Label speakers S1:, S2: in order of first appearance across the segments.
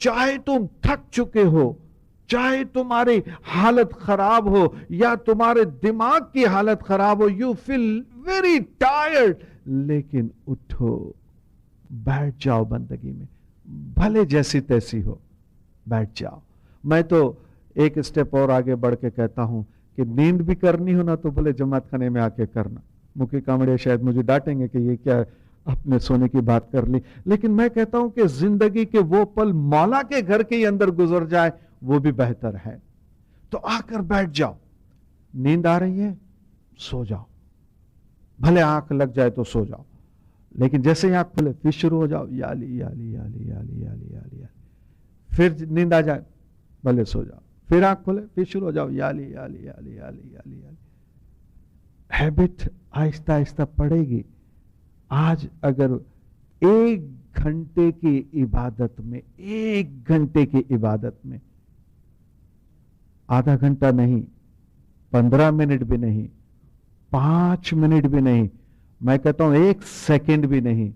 S1: चाहे तुम थक चुके हो, चाहे तुम्हारी हालत खराब हो या तुम्हारे दिमाग की हालत खराब हो, यू फील वेरी टायर्ड, लेकिन उठो, बैठ जाओ बंदगी में, भले जैसी तैसी हो, बैठ जाओ। मैं तो एक स्टेप और आगे बढ़ के कहता हूं कि नींद भी करनी हो ना तो भले जमात खाने में आके करना। मुखी कामड़िया शायद मुझे डांटेंगे कि ये क्या अपने सोने की बात कर ली, लेकिन मैं कहता हूं कि जिंदगी के वो पल मौला के घर के अंदर गुजर जाए वो भी बेहतर है। तो आकर बैठ जाओ, नींद आ रही है सो जाओ, भले आंख लग जाए तो सो जाओ, लेकिन जैसे ही आंख खुले फिर शुरू हो जाओ, याली याली याली याली याली याली, फिर नींद आ जाए भले सो जाओ, फिर आंख खुले फिर शुरू हो जाओ, याली याली याली याली याली याली। हैबिट आहिस्ता आहिस्ता पड़ेगी। आज अगर 1 घंटे की इबादत में, 1 घंटे की इबादत में, आधा घंटा नहीं, 15 मिनट भी नहीं, 5 मिनट भी नहीं, मैं कहता हूं 1 सेकंड भी नहीं,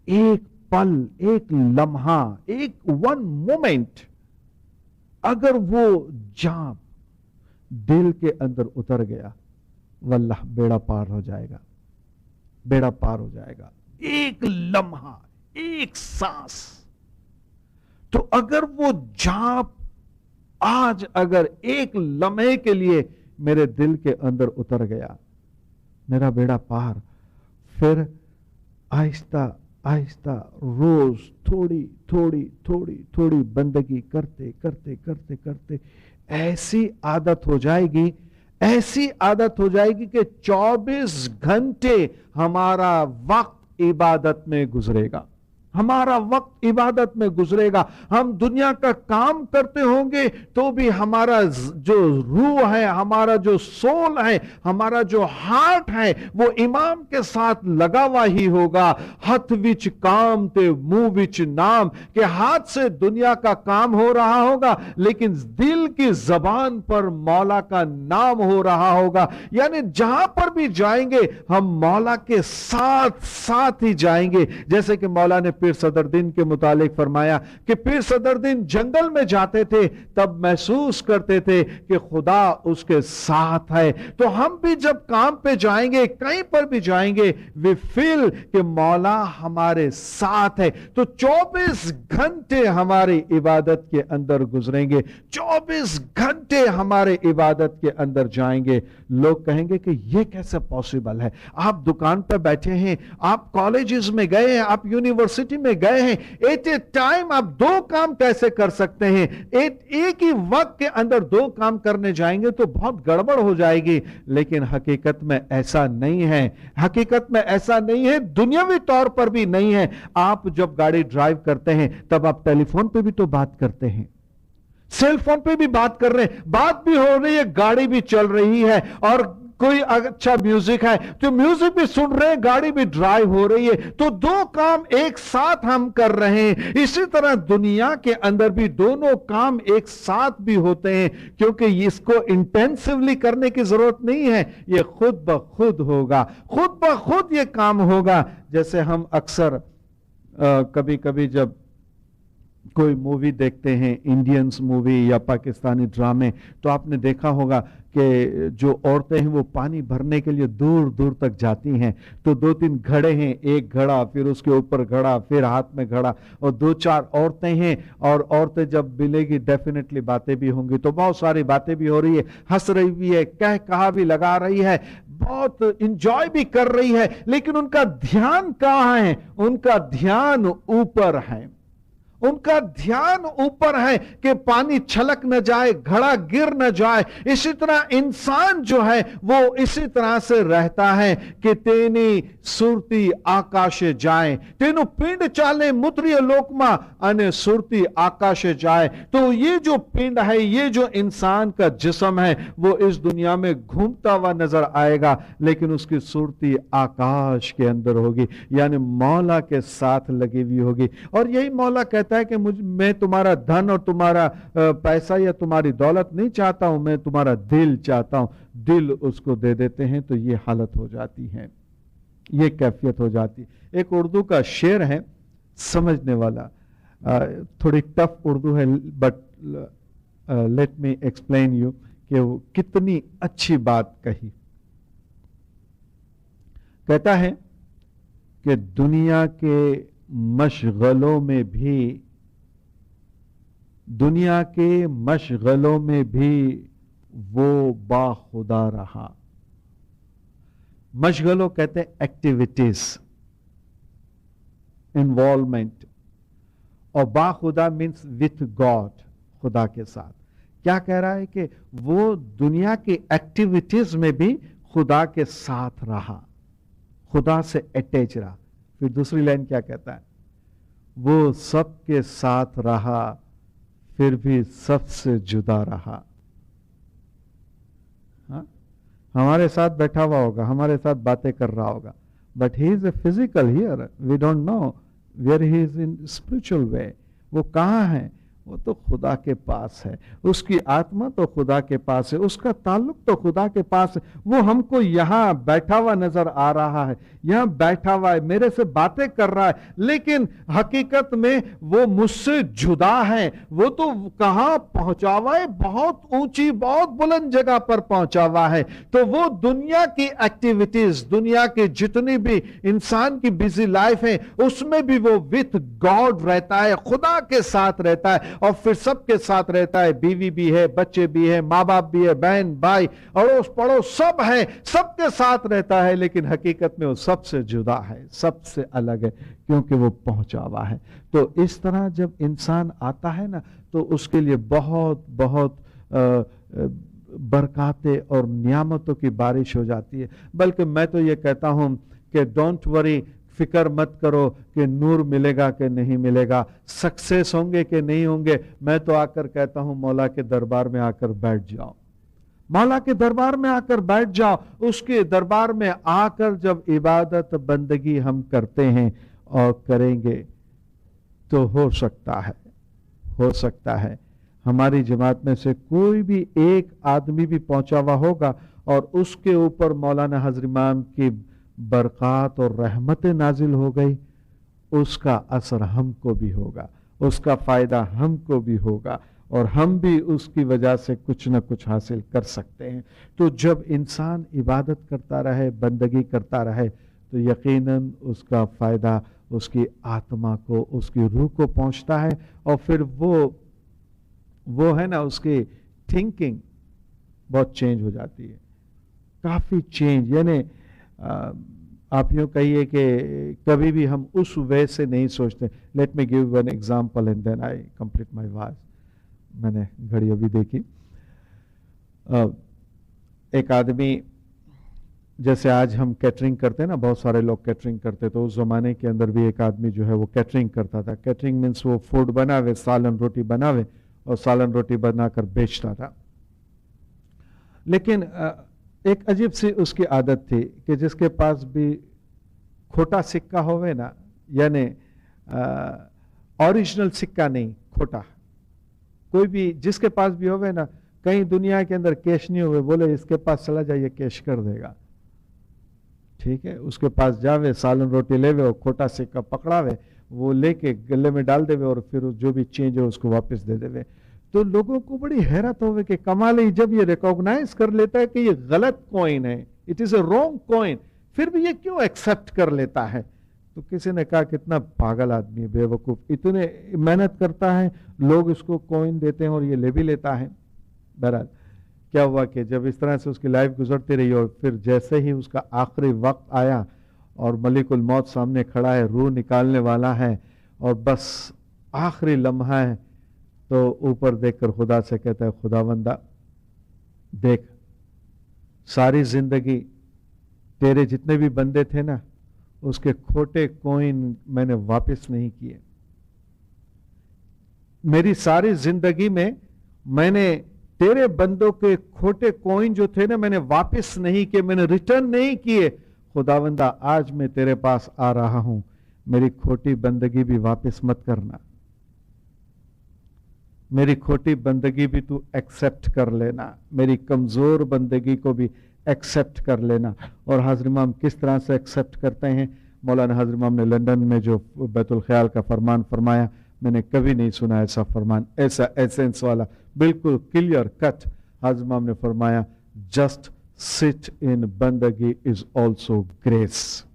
S1: 1 पल, 1 लम्हा, 1 मोमेंट अगर वो जाप दिल के अंदर उतर गया, वल्लाह बेड़ा पार हो जाएगा, बेड़ा पार हो जाएगा। 1 लम्हा, 1 सांस। तो अगर वो जाप आज अगर 1 लम्हे के लिए मेरे दिल के अंदर उतर गया, मेरा बेड़ा पार। फिर आहिस्ता आहिस्ता रोज थोड़ी थोड़ी थोड़ी थोड़ी बंदगी करते करते करते करते ऐसी आदत हो जाएगी, ऐसी आदत हो जाएगी कि 24 घंटे हमारा वक्त इबादत में गुजरेगा, हमारा वक्त इबादत में गुजरेगा। हम दुनिया का काम करते होंगे तो भी हमारा जो रूह है, हमारा जो सोल है, हमारा जो हार्ट है, वो इमाम के साथ लगा हुआ ही होगा। हथ विच काम ते मुंह विच नाम, के हाथ से दुनिया का काम हो रहा होगा लेकिन दिल की जबान पर मौला का नाम हो रहा होगा। यानी जहां पर भी जाएंगे हम मौला के साथ साथ ही जाएंगे। जैसे कि मौला ने पीर सदरुद्दीन के मुतालिक फरमाया कि पीर सदरुद्दीन जंगल में जाते थे तब महसूस करते थे कि खुदा उसके साथ है। तो हम भी जब काम पे जाएंगे, कहीं पर भी जाएंगे, वी फील कि मौला हमारे साथ है। तो 24 घंटे हमारी इबादत के अंदर गुजरेंगे, 24 घंटे हमारे इबादत के अंदर जाएंगे। लोग कहेंगे कि यह कैसे पॉसिबल है? आप दुकान पर बैठे हैं, आप कॉलेजेस में गए हैं, आप यूनिवर्सिटी में गए हैं, एट ए टाइम आप 2 काम कैसे कर सकते हैं? एक ही वक्त के अंदर 2 काम करने जाएंगे तो बहुत गड़बड़ हो जाएगी। लेकिन हकीकत में ऐसा नहीं है, हकीकत में ऐसा नहीं है, दुनियावी तौर पर भी नहीं है। आप जब गाड़ी ड्राइव करते हैं तब आप टेलीफोन पे भी तो बात करते हैं, सेल फोन पे भी बात कर रहे हैं, बात भी हो रही है, गाड़ी भी चल रही है, और कोई अच्छा म्यूजिक है तो म्यूजिक भी सुन रहे हैं, गाड़ी भी ड्राइव हो रही है। तो 2 काम एक साथ हम कर रहे हैं। इसी तरह दुनिया के अंदर भी दोनों काम एक साथ भी होते हैं, क्योंकि इसको इंटेंसिवली करने की जरूरत नहीं है, ये खुद ब खुद होगा, खुद ब खुद ये काम होगा। जैसे हम अक्सर कभी कभी जब कोई मूवी देखते हैं, इंडियंस मूवी या पाकिस्तानी ड्रामे, तो आपने देखा होगा कि जो औरतें हैं वो पानी भरने के लिए दूर दूर तक जाती हैं। तो 2-3 घड़े हैं, एक घड़ा, फिर उसके ऊपर घड़ा, फिर हाथ में घड़ा, और 2-4 औरतें हैं। और औरतें जब मिलेगी डेफिनेटली बातें भी होंगी, तो बहुत सारी बातें भी हो रही है, हंस रही भी है, कह कहा भी लगा रही है, बहुत इंजॉय भी कर रही है। लेकिन उनका ध्यान कहां है? उनका ध्यान ऊपर है, उनका ध्यान ऊपर है कि पानी छलक न जाए, घड़ा गिर न जाए। इसी तरह इंसान जो है वो इसी तरह से रहता है कि तेनी सुरती आकाशे जाए, तेनु पिंड चाले मुत्रिय लोकमा अने सुरती आकाशे जाए। तो ये जो पिंड है, ये जो इंसान का जिस्म है, वो इस दुनिया में घूमता हुआ नजर आएगा, लेकिन उसकी सुरती आकाश के अंदर होगी, यानी मौला के साथ लगी हुई होगी। और यही मौला कहता है कि मैं तुम्हारा धन और तुम्हारा पैसा या तुम्हारी दौलत नहीं चाहता हूं, मैं तुम्हारा दिल चाहता हूं। दिल उसको दे देते हैं तो ये हालत हो जाती है, ये कैफियत हो जाती। एक उर्दू का शेर है समझने वाला, थोड़ी टफ उर्दू है, but let me explain you कि वो कितनी अच्छी बात कही। कहता है कि दुनिया के मशगलों में भी वो बाखुदा रहा। मशगलों कहते हैं एक्टिविटीज, इन्वॉल्वमेंट, और बाखुदा मीन्स विथ गॉड, खुदा के साथ। क्या कह रहा है कि वो दुनिया की एक्टिविटीज में भी खुदा के साथ रहा, खुदा से अटैच रहा। फिर दूसरी लाइन क्या कहता है, वो सबके साथ रहा फिर भी सबसे जुदा रहा। हाँ? हमारे साथ बैठा हुआ होगा, हमारे साथ बातें कर रहा होगा, but he is a physical here, we don't know where he is in spiritual way. वो कहाँ है? वो तो खुदा के पास है, उसकी आत्मा तो खुदा के पास है, उसका ताल्लुक तो खुदा के पास है। वो हमको यहाँ बैठा हुआ नजर आ रहा है, यहाँ बैठा हुआ है, मेरे से बातें कर रहा है, लेकिन हकीकत में वो मुझसे जुदा है। वो तो कहाँ पहुंचा हुआ है? बहुत ऊंची, बहुत बुलंद जगह पर पहुंचा हुआ है। तो वो दुनिया की एक्टिविटीज, दुनिया की जितनी भी इंसान की बिजी लाइफ है, उसमें भी वो विथ गॉड रहता है, खुदा के साथ रहता है, और फिर सबके साथ रहता है। बीवी भी है, बच्चे भी है, माँ बाप भी है, बहन भाई अड़ोस पड़ोस सब है, सबके साथ रहता है, लेकिन हकीकत में वो सबसे जुदा है, सबसे अलग है, क्योंकि वो पहुंचा हुआ है। तो इस तरह जब इंसान आता है ना, तो उसके लिए बहुत बहुत बरकातें और नियामतों की बारिश हो जाती है। बल्कि मैं तो ये कहता हूं कि डोंट वरी, फिक्र मत करो कि नूर मिलेगा कि नहीं मिलेगा, सक्सेस होंगे कि नहीं होंगे। मैं तो आकर कहता हूं मौला के दरबार में आकर बैठ जाओ, मौला के दरबार में आकर बैठ जाओ। उसके दरबार में आकर जब इबादत बंदगी हम करते हैं और करेंगे, तो हो सकता है हमारी जमात में से कोई भी एक आदमी भी पहुंचा हुआ होगा और उसके ऊपर मौलाना हज़रत इमाम की बरक़ात और रहमतें नाजिल हो गई, उसका असर हमको भी होगा, उसका फायदा हमको भी होगा, और हम भी उसकी वजह से कुछ न कुछ हासिल कर सकते हैं। तो जब इंसान इबादत करता रहे, बंदगी करता रहे, तो यकीनन उसका फायदा उसकी आत्मा को, उसकी रूह को पहुंचता है, और फिर वो है ना, उसकी थिंकिंग बहुत चेंज हो जाती है, काफी चेंज। यानी आप यूँ कहिए कि कभी भी हम उस वे से नहीं सोचते। Let me give one example and then I complete my was. मैंने घड़ी अभी देखी, एक आदमी, जैसे आज हम कैटरिंग करते हैं ना, बहुत सारे लोग कैटरिंग करते, तो उस जमाने के अंदर भी एक आदमी जो है वो कैटरिंग करता था। कैटरिंग मीन्स वो फूड बनावे, सालन रोटी बनावे और सालन रोटी बनाकर बेचता था। लेकिन एक अजीब सी उसकी आदत थी कि जिसके पास भी खोटा सिक्का होवे ना, यानी ओरिजिनल सिक्का नहीं, खोटा, कोई भी जिसके पास भी होवे ना, कहीं दुनिया के अंदर कैश नहीं हुए, बोले इसके पास चला जाइए कैश कर देगा, ठीक है। उसके पास जावे, सालन रोटी लेवे और खोटा सिक्का पकड़ावे, वो लेके गले में डाल देवे और फिर जो भी चेंज है उसको वापस दे देवे। तो लोगों को बड़ी हैरत होवे कि कमाल है, जब ये रिकॉग्नाइज कर लेता है कि ये गलत कॉइन है, it is a wrong coin, फिर भी ये क्यों एक्सेप्ट कर लेता है। तो किसी ने कहा कितना पागल आदमी है, बेवकूफ, इतने मेहनत करता है, लोग इसको कॉइन देते हैं और ये ले भी लेता है। बहरहाल क्या हुआ कि जब इस तरह से उसकी लाइफ गुजरती रही और फिर जैसे ही उसका आखिरी वक्त आया और मलिकुल मौत सामने खड़ा है, रूह निकालने वाला है और बस आखिरी लम्हा है, तो ऊपर देखकर खुदा से कहता है, खुदावंदा देख, सारी जिंदगी तेरे जितने भी बंदे थे ना, उसके खोटे कॉइन मैंने वापस नहीं किए। मेरी सारी जिंदगी में मैंने तेरे बंदों के खोटे कॉइन जो थे ना, मैंने वापस नहीं किए, मैंने रिटर्न नहीं किए। खुदावंदा आज मैं तेरे पास आ रहा हूं, मेरी खोटी बंदगी भी वापस मत करना, मेरी खोटी बंदगी भी तू एक्सेप्ट कर लेना, मेरी कमजोर बंदगी को भी एक्सेप्ट कर लेना। और हज़रत इमाम किस तरह से एक्सेप्ट करते हैं? मौलाना हज़रत इमाम ने लंदन में जो बैतुल ख्याल का फरमान फरमाया, मैंने कभी नहीं सुना ऐसा फरमान, ऐसा एसेंस वाला, बिल्कुल क्लियर कट। हाजमाम ने फरमाया जस्ट सिट इन बंदगी इज ऑल्सो ग्रेस।